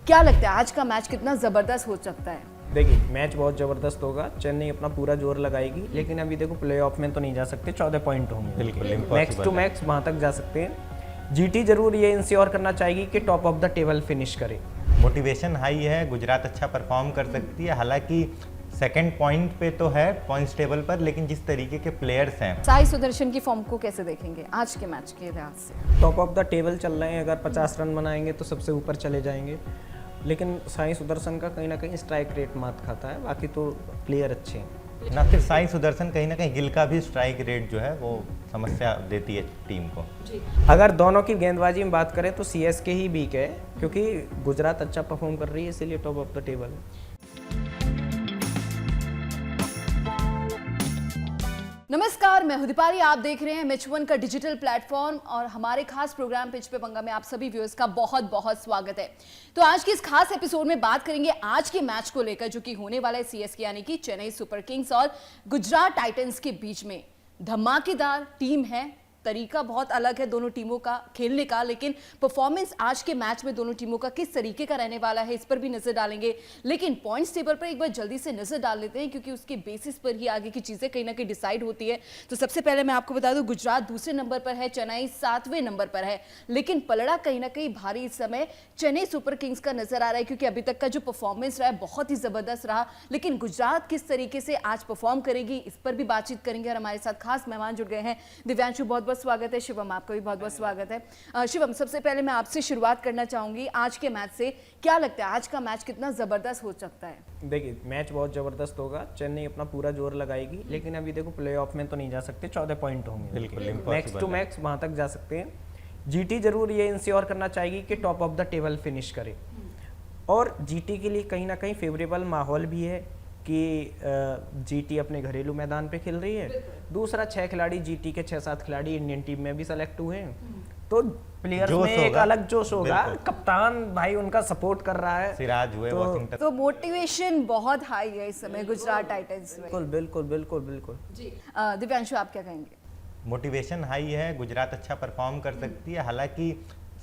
क्या लगता है आज का मैच कितना जबरदस्त हो सकता है? देखिए मैच बहुत ज़बरदस्त होगा। चेन्नई अपना पूरा जोर लगाएगी, लेकिन अभी देखो प्लेऑफ में तो नहीं जा सकते, 14 पॉइंट होंगे, बिल्कुल मैक्स टू मैक्स वहाँ तक जा सकते हैं। जीटी जरूर ये इंश्योर करना चाहेगी कि top of the table finish करे। मोटिवेशन हाई है, गुजरात अच्छा परफॉर्म कर सकती है। हालांकि सेकंड पॉइंट पे तो है पॉइंट्स टेबल पर, लेकिन जिस तरीके के प्लेयर्स हैं। साई सुदर्शन की फॉर्म को कैसे देखेंगे आज के मैच के लिहाज से? टॉप ऑफ द टेबल चल रहे हैं, अगर 50 रन बनाएंगे तो सबसे ऊपर चले जाएंगे। लेकिन साई सुदर्शन का कहीं ना कहीं स्ट्राइक रेट मात खाता है, बाकी तो प्लेयर अच्छे हैं। ना फिर साई सुदर्शन कहीं ना कहीं गिल का भी स्ट्राइक रेट जो है वो समस्या देती है टीम को। अगर दोनों की गेंदबाजी में बात करें तो सीएसके ही वीक है, क्योंकि गुजरात अच्छा परफॉर्म कर रही है, इसीलिए टॉप ऑफ द टेबल है। नमस्कार, मैं हूं दीपाली, आप देख रहे हैं मैच वन का डिजिटल प्लेटफॉर्म और हमारे खास प्रोग्राम पिच पे पंगा में आप सभी व्यूअर्स का बहुत बहुत स्वागत है। तो आज के इस खास एपिसोड में बात करेंगे आज के मैच को लेकर, जो कि होने वाला है सीएसके यानी कि चेन्नई सुपर किंग्स और गुजरात टाइटंस के बीच में। धमाकेदार टीम है, तरीका बहुत अलग है दोनों टीमों का खेलने का, लेकिन परफॉर्मेंस आज के मैच में दोनों टीमों का किस तरीके का रहने वाला है इस पर भी नजर डालेंगे। लेकिन पॉइंट्स टेबल पर एक बार जल्दी से नजर डाल लेते हैं, क्योंकि उसके बेसिस पर ही आगे की चीजें कहीं ना कहीं डिसाइड होती है। तो सबसे पहले मैं आपको बता दूं, गुजरात दूसरे नंबर पर है, चेन्नई 7वें नंबर पर है, लेकिन पलड़ा कहीं ना कहीं भारी इस समय चेन्नई सुपर किंग्स का नजर आ रहा है, क्योंकि अभी तक का जो परफॉर्मेंस रहा है बहुत ही जबरदस्त रहा। लेकिन गुजरात किस तरीके से आज परफॉर्म करेगी इस पर भी बातचीत करेंगे और हमारे साथ खास मेहमान जुड़ गए हैं। दिव्यांशु, बहुत बहुत स्वागत है। शिवम, आपका भी बहुत बहुत स्वागत है। शिवम, सबसे पहले मैं आपसे शुरुआत करना चाहूंगी आज के मैच से। क्या लगता है आज का मैच कितना जबरदस्त हो सकता है? देखिए मैच बहुत ज़बरदस्त होगा। चेन्नई अपना पूरा जोर लगाएगी, लेकिन अभी देखो प्लेऑफ में तो नहीं जा सकते, 14 पॉइंट होंगे, बिल्कुल मैक्स टू मैक्स वहाँ तक जा सकते हैं। जीटी जरूर ये इंश्योर करना चाहेगी कि top of the table finish करे, और जीटी के लिए कहीं ना कहीं फेवरेबल माहौल भी है कि जीटी अपने घरेलू मैदान पे खेल रही है। दूसरा 6 खिलाड़ी जीटी के 6-7 खिलाड़ी इंडियन टीम में भी सेलेक्ट हुए हैं, तो प्लेयर्स में एक अलग जोश होगा। कप्तान भाई उनका सपोर्ट कर रहा है, सिराज हुए, वॉशिंगटन। तो मोटिवेशन बहुत हाई है इस समय गुजरात टाइटंस में। बिल्कुल बिल्कुल बिल्कुल बिल्कुल जी। दिव्यांशु, आप क्या कहेंगे? मोटिवेशन हाई है, गुजरात अच्छा परफॉर्म कर सकती है। हालांकि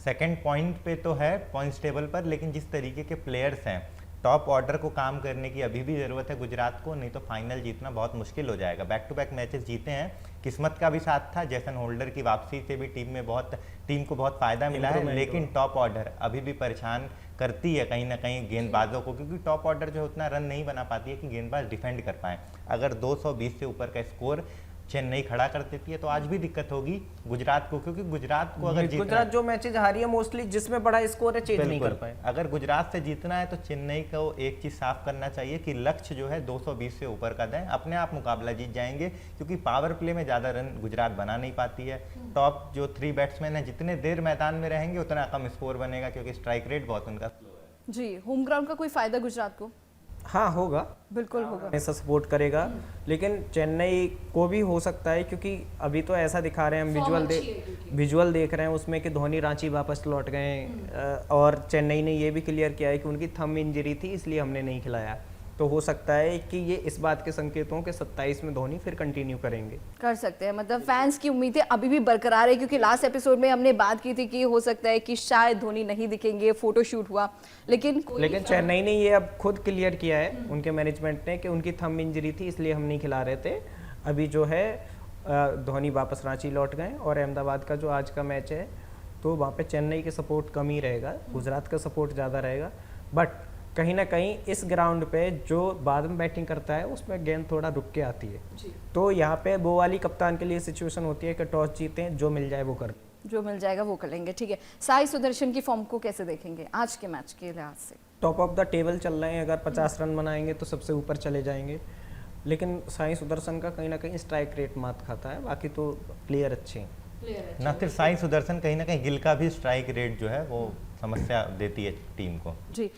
सेकंड पॉइंट पे तो है पॉइंट्स टेबल पर, लेकिन जिस तरीके के प्लेयर्स हैं, टॉप ऑर्डर को काम करने की अभी भी ज़रूरत है गुजरात को, नहीं तो फाइनल जीतना बहुत मुश्किल हो जाएगा। बैक टू बैक मैचेस जीते हैं, किस्मत का भी साथ था, जैसन होल्डर की वापसी से भी टीम को बहुत फ़ायदा मिला है। लेकिन टॉप ऑर्डर अभी भी परेशान करती है कहीं ना कहीं गेंदबाजों को, क्योंकि टॉप ऑर्डर जो है उतना रन नहीं बना पाती है कि गेंदबाज डिफेंड कर पाए। अगर 220 से ऊपर का स्कोर चेन्नई खड़ा कर देती है तो आज भी दिक्कत होगी गुजरात को, क्योंकि गुजरात को अगर गुजरात जो मैचेज हारी है मोस्टली जिसमें बड़ा स्कोर है चेंज नहीं कर पाए। अगर गुजरात से जीतना है तो चेन्नई को एक चीज साफ करना चाहिए कि लक्ष्य जो है 220 से ऊपर का दें, अपने आप मुकाबला जीत जाएंगे, क्योंकि पावर प्ले में ज्यादा रन गुजरात बना नहीं पाती है। टॉप जो 3 बैट्समैन है जितने देर मैदान में रहेंगे उतना कम स्कोर बनेगा, क्योंकि स्ट्राइक रेट बहुत उनका स्लो है। जी, होम ग्राउंड का कोई फायदा गुजरात को? हाँ होगा, बिल्कुल होगा, ऐसा सपोर्ट करेगा। लेकिन चेन्नई को भी हो सकता है, क्योंकि अभी तो ऐसा दिखा रहे हैं, हम विजुअल देख रहे हैं उसमें कि धोनी रांची वापस लौट गए, और चेन्नई ने ये भी क्लियर किया है कि उनकी थंब इंजरी थी इसलिए हमने नहीं खिलाया। तो हो सकता है कि ये इस बात के संकेत हों कि 27 में धोनी फिर कंटिन्यू करेंगे, कर सकते हैं। मतलब फैंस की उम्मीदें अभी भी बरकरार है, क्योंकि लास्ट एपिसोड में हमने बात की थी कि हो सकता है कि शायद धोनी नहीं दिखेंगे, फोटोशूट हुआ, लेकिन चेन्नई ने ये अब खुद क्लियर किया है उनके मैनेजमेंट ने कि उनकी थंब इंजरी थी इसलिए हम नहीं खिला रहे थे। अभी जो है धोनी वापस रांची लौट गए, और अहमदाबाद का जो आज का मैच है तो वहाँ पे चेन्नई के सपोर्ट कम ही रहेगा, गुजरात का सपोर्ट ज़्यादा रहेगा। बट कहीं ना कहीं इस ग्राउंड पे जो बाद में बैटिंग करता है उसमें गेंद थोड़ा रुक के आती है, तो यहाँ पे वो वाली कप्तान के लिए सिचुएशन होती है कि टॉस जीतें, जो मिल जाए वो कर, जो मिल जाएगा वो कर लेंगे। ठीक है, साई सुदर्शन की फॉर्म को कैसे देखेंगे आज के मैच के लिहाज से? टॉप ऑफ द टेबल चल रहे हैं, अगर 50 रन बनाएंगे तो सबसे ऊपर चले जाएंगे। लेकिन साई सुदर्शन का कहीं ना कहीं स्ट्राइक रेट मात खाता है, बाकी तो प्लेयर अच्छे हैं। ना फिर साई सुदर्शन कहीं ना कहीं गिल का भी स्ट्राइक रेट जो है वो समस्या देती है टीम को। जी।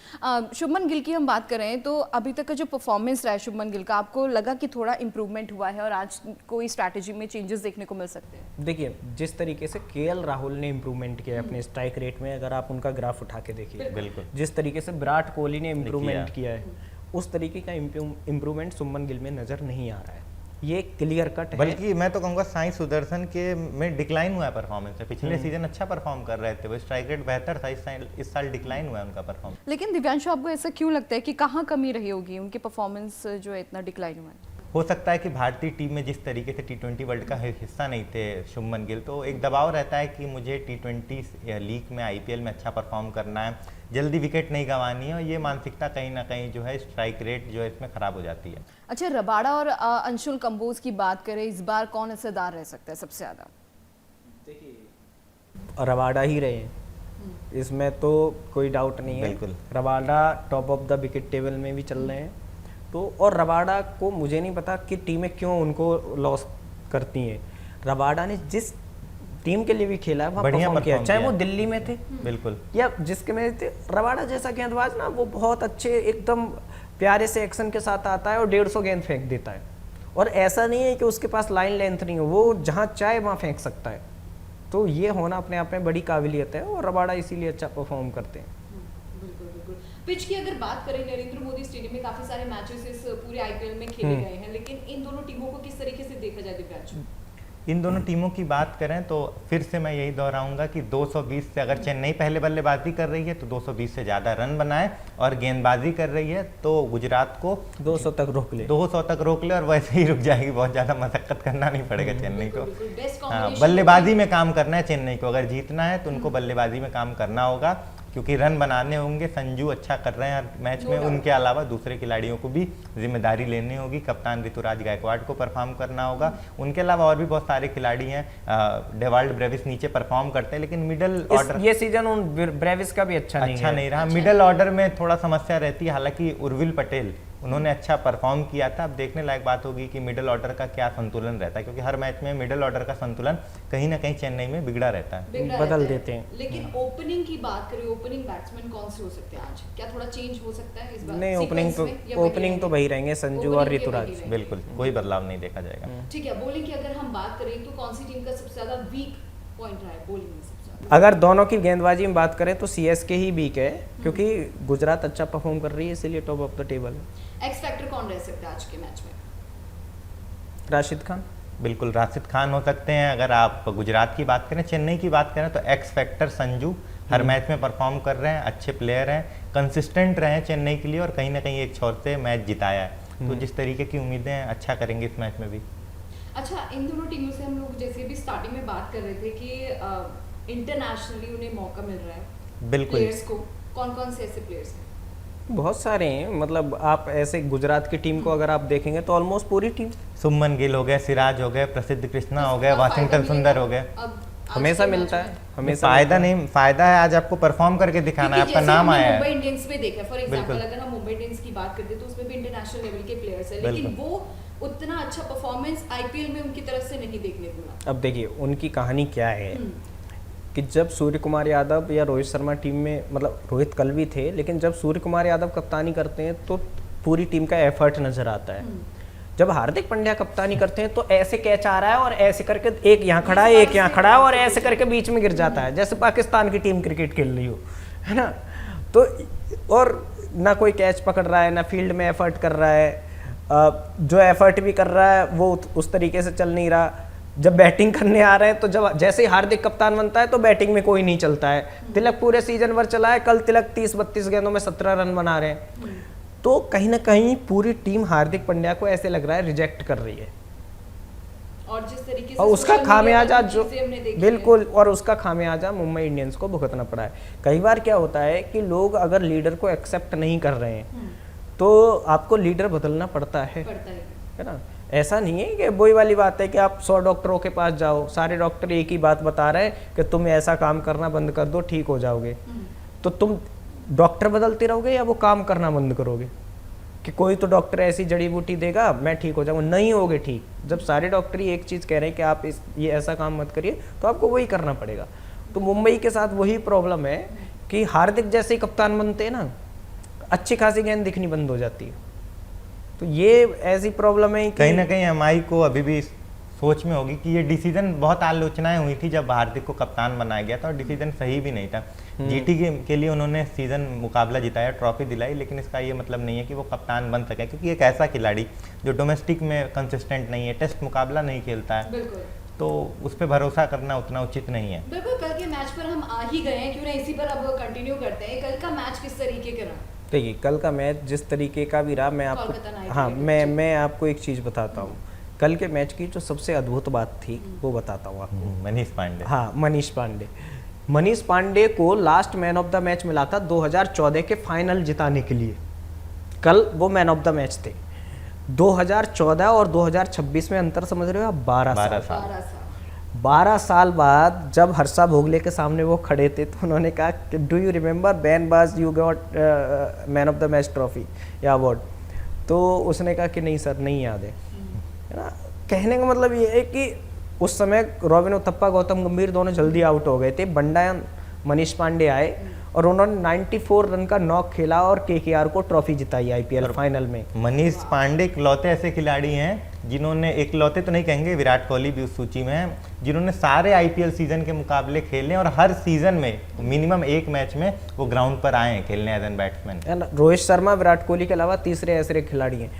शुभमन गिल की हम बात करें तो अभी तक का जो परफॉर्मेंस रहा है शुभमन गिल का, आपको लगा कि थोड़ा इंप्रूवमेंट हुआ है और आज कोई स्ट्रैटेजी में चेंजेस देखने को मिल सकते हैं? देखिए जिस तरीके से केएल राहुल ने इंप्रूवमेंट किया है अपने स्ट्राइक रेट में, अगर आप उनका ग्राफ उठा के देखिए, बिल्कुल जिस तरीके से विराट कोहली ने इंप्रूवमेंट किया है उस तरीके का इंप्रूवमेंट शुभमन गिल में नजर नहीं आ रहा है। ये क्लियर कट है। बल्कि मैं तो कहूँगा साई सुदर्शन के में डिक्लाइन हुआ है परफॉर्मेंस है। पिछले सीजन अच्छा परफॉर्म कर रहे थे, वो स्ट्राइक रेट बेहतर था, इस साल डिक्लाइन हुआ है उनका परफॉर्मेंस। लेकिन दिव्यांशु, आपको ऐसा क्यों लगता है कि कहाँ कमी रही होगी उनके परफॉर्मेंस जो है इतना डिक्लाइन हुआ है? हो सकता है कि भारतीय टीम में जिस तरीके से T20 वर्ल्ड का हिस्सा नहीं थे शुभमन गिल, तो एक दबाव रहता है कि मुझे T20 लीग में IPL में अच्छा परफॉर्म करना है, जल्दी विकेट नहीं गंवानी है, और ये मानसिकता कहीं ना कहीं जो है स्ट्राइक रेट जो है इसमें खराब हो जाती है। अच्छा, रबाडा और अंशुल कंबोज की बात करें, इस बार कौन असरदार रह सकता है सबसे ज्यादा? रबाडा ही रहे हैं, इसमें तो कोई डाउट नहीं है। बिल्कुल। Rabada top of the wicket table में भी चल रहे हैं, तो और रबाडा को मुझे नहीं पता कि टीमें क्यों उनको लॉस करती हैं। रबाडा ने जिस टीम के लिए भी खेला है वहाँ बढ़िया परफॉर्म किया, परफॉर्म चाहे किया। वो दिल्ली में थे बिल्कुल। या जिसके में थे। रबाडा जैसा गेंदबाज ना, वो बहुत अच्छे एकदम प्यारे से एक्शन के साथ आता है और 150 गेंद फेंक देता है, और ऐसा नहीं है कि उसके पास लाइन लेंथ नहीं हो, वो जहाँ चाहे वहाँ फेंक सकता है। तो ये होना अपने आप में बड़ी काबिलियत है, और रबाडा इसीलिए अच्छा परफॉर्म करते हैं। बिल्कुल बिल्कुल। पिच की अगर बात करें, नरेंद्र मोदी स्टेडियम में काफी सारे मैचेस इस पूरे IPL में खेले गए हैं, लेकिन इन दोनों टीमों को किस तरीके से देखा जाए दिव्यांशु? इन दोनों टीमों की बात करें तो फिर से मैं यही दोहराऊंगा कि 220 से अगर चेन्नई पहले बल्लेबाजी कर रही है तो 220 से ज़्यादा रन बनाए, और गेंदबाजी कर रही है तो गुजरात को 200 तक रोक ले। 200 तक रोक ले, और वैसे ही रुक जाएगी, बहुत ज़्यादा मशक्कत करना नहीं पड़ेगा चेन्नई को। बेस्ट हाँ, कॉम्बिनेशन बल्लेबाजी में काम करना है चेन्नई को, अगर जीतना है तो उनको बल्लेबाजी में काम करना होगा, क्योंकि रन बनाने होंगे। संजू अच्छा कर रहे हैं मैच में, उनके अलावा दूसरे खिलाड़ियों को भी जिम्मेदारी लेनी होगी। कप्तान ऋतुराज गायकवाड़ को परफॉर्म करना होगा, उनके अलावा और भी बहुत सारे खिलाड़ी हैं। डेवाल्ड ब्रेविस नीचे परफॉर्म करते हैं, लेकिन मिडल ऑर्डर ये सीजन उन ब्रेविस का भी अच्छा नहीं रहा। मिडल ऑर्डर में थोड़ा समस्या रहती है, हालांकि उर्विल पटेल उन्होंने अच्छा परफॉर्म किया था। अब देखने लायक बात होगी कि मिडल ऑर्डर का क्या संतुलन रहता है, क्योंकि हर मैच में मिडल ऑर्डर का संतुलन कहीं ना कहीं चेन्नई में बिगड़ा रहता है। बिगड़ा बदल रहता है। देते हैं। लेकिन ओपनिंग की बात करें, ओपनिंग बैट्समैन कौन से हो सकते हैं आज? क्या थोड़ा चेंज हो सकता है इस बार? नहीं, सीक्वेंस में या वही ओपनिंग तो वही रहेंगे, संजू और Opening के ऋतुराज। वही रहेंगे। बिल्कुल, कोई बदलाव नहीं देखा जाएगा। ठीक है, बॉलिंग की अगर हम बात करें तो कौन सी टीम का सबसे ज्यादा वीक पॉइंट रहा है बॉलिंग में सबसे ज्यादा? अगर दोनों की गेंदबाजी में बात करें तो CSK ही वीक है, क्योंकि गुजरात अच्छा परफॉर्म कर रही है, इसीलिए टॉप ऑफ द टेबल है। एक्स फैक्टर कौन रह सकता है आज के मैच में? राशिद खान। बिल्कुल, राशिद खान हो सकते हैं। अगर आप गुजरात की बात करें, चेन्नई की बात करें, तो एक्स फैक्टर संजू हर मैच में परफॉर्म कर रहे हैं, अच्छे प्लेयर हैं, कंसिस्टेंट रहे हैं चेन्नई के लिए, और कहीं ना कहीं एक छोर से मैच जिताया है। तो जिस तरीके की उम्मीदें हैं, अच्छा करेंगे इस मैच में भी। अच्छा, इन दोनों टीमों से हम लोग जैसे भी स्टार्टिंग में बात कर रहे थे कि इंटरनेशनली उन्हें मौका मिल रहा है बिल्कुल। प्लेयर्स को। कौन कौन से ऐसे प्लेयर्स हैं? बहुत सारे हैं, मतलब आप ऐसे गुजरात की टीम को अगर आप देखेंगे तो ऑलमोस्ट पूरी टीम। शुभमन गिल हो गए, सिराज हो गए, प्रसिद्ध कृष्णा हो गए, वाशिंगटन सुंदर हो गए। अब आज हमेशा के मैच मिलता में। है, हमेशा फायदा मिलता है। नहीं, फायदा है आज आपको परफॉर्म करके दिखाना है, क्योंकि आपका जैसे नाम हमने आया मुंबई है। इंडियंस में देखा, फॉर एग्जांपल बिल्कुल। अगर हम मुंबई इंडियंस की बात करते तो उसमें भी इंटरनेशनल लेवल के प्लेयर्स हैं, लेकिन बिल्कुल। वो उतना अच्छा परफॉर्मेंस IPL में उनकी तरफ से नहीं देखने को मिला। अब देखिए उनकी कहानी क्या है कि जब सूर्य कुमार यादव या रोहित शर्मा टीम में, मतलब रोहित कल भी थे, लेकिन जब सूर्य कुमार यादव कप्तानी करते हैं तो पूरी टीम का एफर्ट नजर आता है। जब हार्दिक पांड्या कप्तानी करते हैं तो ऐसे कैच आ रहा है और ऐसे करके एक यहाँ खड़ा है, एक यहाँ खड़ा है, और ऐसे करके बीच में गिर जाता है, जैसे पाकिस्तान की टीम क्रिकेट खेल रही हो, है ना। तो और ना कोई कैच पकड़ रहा है, ना फील्ड में एफर्ट कर रहा है, जो एफर्ट भी कर रहा है वो उस तरीके से चल नहीं रहा। जब बैटिंग करने आ रहे हैं तो जब जैसे ही हार्दिक कप्तान बनता है तो बैटिंग में कोई नहीं चलता है। तिलक पूरे सीजन भर चला है, कल तिलक 30-32 गेंदों में 17 रन बना रहे हैं। तो कहीं ना कहीं पूरी टीम हार्दिक पांड्या को ऐसे लग रहा है रिजेक्ट कर रही है, और जिस तरीके से और उसका social media खामियाजा पर जो चीजें हमने देखी बिल्कुल, और उसका खामियाजा मुंबई इंडियंस को भुगतना पड़ा है। कई बार क्या होता है कि लोग अगर लीडर को एक्सेप्ट नहीं कर रहे हैं तो आपको लीडर बदलना पड़ता है है ना। ऐसा नहीं है कि वही वाली बात है कि आप 100 डॉक्टरों के पास जाओ, सारे डॉक्टर एक ही बात बता रहे हैं कि तुम ऐसा काम करना बंद कर दो, ठीक हो जाओगे। तो तुम डॉक्टर बदलते रहोगे या वो काम करना बंद करोगे? कि कोई तो डॉक्टर ऐसी जड़ी बूटी देगा मैं ठीक हो जाऊंगा, नहीं होगे ठीक। जब सारे डॉक्टर ही एक चीज़ कह रहे हैं कि आप ये ऐसा काम मत करिए, तो आपको वही करना पड़ेगा। तो मुंबई के साथ वही प्रॉब्लम है कि हार्दिक जैसे ही कप्तान बनते हैं ना, अच्छी खासी गेंद दिखनी बंद हो जाती है। तो ये ऐसी प्रॉब्लम है कि कहीं ना कहीं MI को अभी भी सोच में होगी कि ये डिसीजन, बहुत आलोचनाएं हुई थी जब हार्दिक को कप्तान बनाया गया था और डिसीजन सही भी नहीं था। जीटी के लिए उन्होंने सीजन मुकाबला जिताया, ट्रॉफी दिलाई, लेकिन इसका ये मतलब नहीं है कि वो कप्तान बन सके, क्योंकि एक ऐसा खिलाड़ी जो डोमेस्टिक में कंसिस्टेंट नहीं है, टेस्ट मुकाबला नहीं खेलता है, बिल्कुल, तो उस पर भरोसा करना उतना उचित नहीं है। बिल्कुल। कल के मैच पर हम आ ही गए हैं, क्यों ना इसी पर अब कंटिन्यू करते हैं। कल का मैच किस तरीके का रहा? देखिए, कल का मैच जिस तरीके का भी रहा, मैं आपको मैं आपको एक चीज़ बताता हूँ। कल के मैच की जो सबसे अद्भुत बात थी वो बताता हूँ आपको। मनीष पांडे। हाँ, मनीष पांडे को last man of the match मिला था 2014 के फाइनल जिताने के लिए। कल वो मैन ऑफ द मैच थे। 2014 और 2026 में अंतर समझ रहे हो आप? 12 साल बाद जब हर्षा भोगले के सामने वो खड़े थे तो उन्होंने कहा कि डू यू रिमेंबर बैन बाज you got man of the match trophy या अवार्ड? तो उसने कहा कि नहीं सर, नहीं याद है ना। कहने का मतलब ये है कि उस समय रॉबिन उथप्पा, गौतम गंभीर दोनों जल्दी आउट हो गए थे। बंडायन मनीष पांडे आए और उन्होंने 94 रन का नॉक खेला और केकेआर को ट्रॉफी जिताई आईपीएल फाइनल में। मनीष पांडे इकलौते ऐसे खिलाड़ी हैं जिन्होंने, इकलौते तो नहीं कहेंगे, विराट कोहली भी उस सूची में है, जिन्होंने सारे आईपीएल सीजन के मुकाबले खेले और हर सीजन में मिनिमम एक मैच में वो ग्राउंड पर आए हैं खेलने as an batsman. Rohit Sharma, Virat Kohli के अलावा तीसरे ऐसे खिलाड़ी हैं।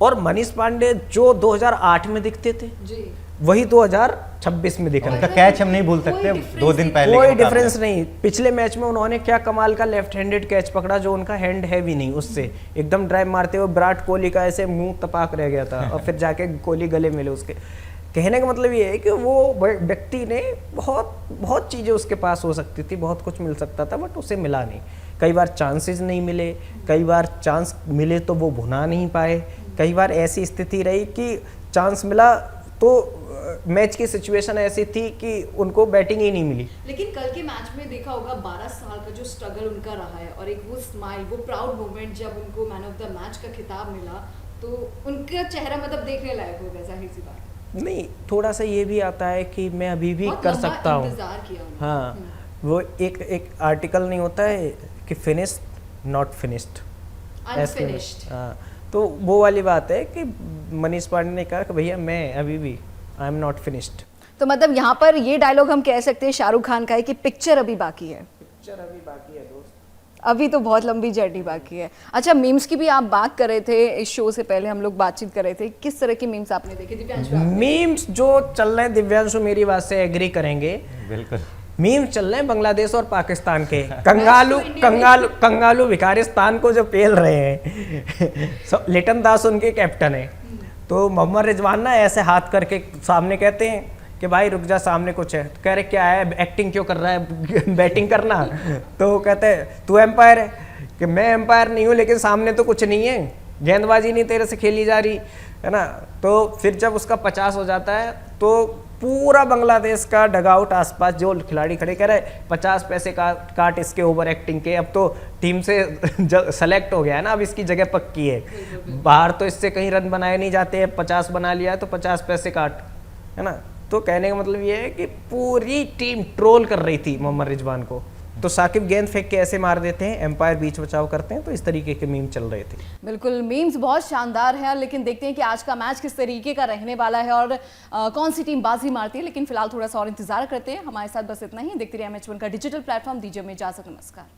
और मनीष पांडे जो 2008 में दिखते थे जी, वही 2026 में दिख रहे उनका कैच हम नहीं भूल सकते, 2 दिन पहले कोई डिफरेंस नहीं। पिछले मैच में उन्होंने क्या कमाल का लेफ्ट हैंडेड कैच पकड़ा जो उनका हैंड है भी नहीं, उससे एकदम ड्राइव मारते हुए विराट कोहली का ऐसे मुंह तपाक रह गया था और फिर जाके कोहली गले मिले उसके। कहने का मतलब ये है कि वो व्यक्ति ने बहुत चीज़ें उसके पास हो सकती थी, बहुत कुछ मिल सकता था, बट उसे मिला नहीं। कई बार चांसेस नहीं मिले, कई बार चांस मिले तो वो भुना नहीं पाए, कई बार ऐसी स्थिति रही कि चांस मिला तो मैच की सिचुएशन ऐसी थी कि उनको बैटिंग ही नहीं मिली। लेकिन कल के मैच में देखा होगा 12 साल का जो स्ट्रगल उनका रहा है और एक वो स्माइल, वो प्राउड मोमेंट जब उनको मैन ऑफ द मैच का खिताब मिला, तो उनका चेहरा मतलब देखने लायक हो गया, जाहिर सी बात। नहीं, थोड़ा सा ये भी आता है कि मैं अभी भी कर सकता हूँ। हाँ, वो एक आर्टिकल नहीं होता है कि फिनिश्ड नॉट फिनिश्ड, अनफिनिश्ड। हाँ, तो वो वाली बात है कि मनीष पांडे ने कहा कि भैया मैं अभी भी आई एम नॉट फिनिश्ड। तो मतलब यहाँ पर ये डायलॉग हम कह सकते हैं शाहरुख खान का है कि पिक्चर अभी बाकी है। पिक्चर अभी बाकी है दोस्त, अभी तो बहुत लंबी जर्नी बाकी है। अच्छा, मीम्स की भी आप बात कर रहे थे, इस शो से पहले हम लोग बातचीत कर रहे थे, किस तरह की मीम्स आपने देखे दिव्यांशु? मीम्स जो चल रहे हैं, दिव्यांशु मेरी बात से एग्री करेंगे, बिल्कुल मीम्स चल रहे हैं बांग्लादेश और पाकिस्तान के। कंगालू भिखारिस्तान को जो पेल रहे हैं लिटन दास उनके कैप्टन है, तो मोहम्मद रिजवान ना ऐसे हाथ करके सामने कहते हैं कि भाई रुक जा, सामने कुछ है। तो कह रहे क्या है, एक्टिंग क्यों कर रहा है, बैटिंग करना। तो कहते हैं तू एम्पायर है, कि मैं एम्पायर नहीं हूँ लेकिन सामने तो कुछ नहीं है, गेंदबाजी नहीं तेरे से खेली जा रही है ना। तो फिर जब उसका 50 हो जाता है तो पूरा बांग्लादेश का डगआउट आसपास जो खिलाड़ी खड़े कह रहे 50 पैसे काट इसके ओवर एक्टिंग के, अब तो टीम से सेलेक्ट हो गया है ना, अब इसकी जगह पक्की है, बाहर तो इससे कहीं रन बनाए नहीं जाते हैं, 50 बना लिया है तो 50 पैसे काट, है ना। तो कहने का मतलब ये है कि पूरी टीम ट्रोल कर रही थी मोहम्मद रिजवान को। तो साकिब गेंद फेंक के ऐसे मार देते हैं, एम्पायर बीच बचाव करते हैं, तो इस तरीके के मीम चल रहे थे। बिल्कुल, मीम्स बहुत शानदार है, लेकिन देखते हैं कि आज का मैच किस तरीके का रहने वाला है और कौन सी टीम बाजी मारती है। लेकिन फिलहाल थोड़ा सा और इंतजार करते हैं। हमारे साथ बस इतना ही। देखते रहिए MH1 का डिजिटल प्लेटफॉर्म। दीजिए हमें इजाजत, नमस्कार।